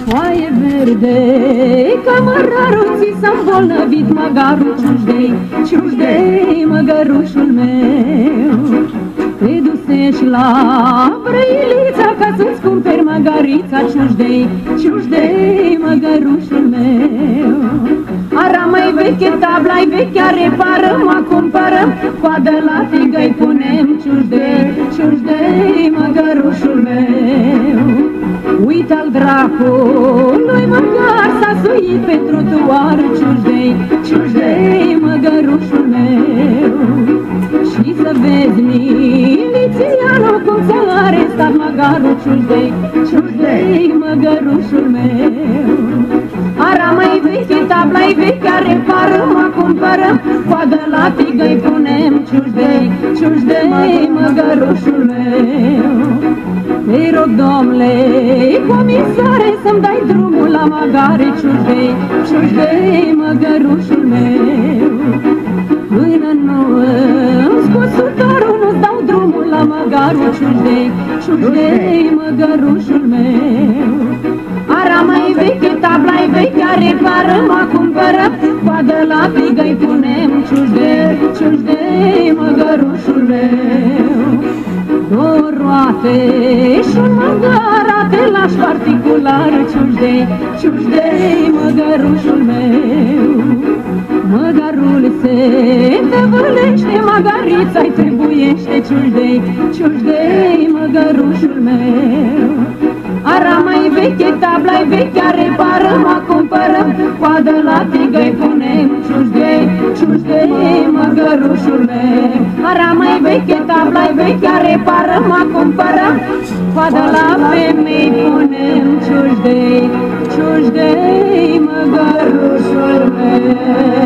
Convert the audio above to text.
Foaie verde, cămărarul ți s-a îmbolnăvit, măgarul ciușdei, ciușdei, măgărușul meu. Te dusești la Brăilița ca să-ți cumperi măgărița, ciușdei, ciușdei, măgărușul meu. Arama-i veche, tabla-i vechea, reparăm, mă cumpărăm, coadă la figă-i punem, ciușdei, ciușdei, măgărușul meu. Uite-al dracului, măgar s-a suit pe trotuar, ciușdei, ciușdei, măgărușul meu. Și să vezi milițianul cum ți-a arestat măgarul, ciușdei, ciușdei, măgărușul meu. Arama-i veche, tabla-i vechea, reparăm, mă cumpărăm, coadă la figă-i punem, ciușdei, ciușdei, măgărușul meu. Te rog, domnule comisare, să-mi dai drumul la măgare, ciușdei, ciușdei, măgărușul meu. Până nu îmi scos sutorul, nu-ți dau drumul la măgarul, ciușdei, ciușdei, măgărușul meu. Arama-i veche, tabla-i vechea, reparăm, mă cumpărăm, coadă la figă-i punem, ciușdei, ciușdei, măgărușul meu. Două roate și-un măgar, te lași particular, ciușdei, ciușdei, măgărușul meu. Măgarul se tăvălește, măgarița-i trebuiește, ciușdei, ciușdei, măgărușul meu. Arama-i veche, tabla-i vechea, reparăm, mă cumpărăm, coadă la figă-i punem, ciușdei, ciușdei, măgărușul meu. Arama-i veche, tabla-i vechea, reparăm, mă cumpărăm, coadă la femei punem, ciușdei, ciușdei, măgărușul meu.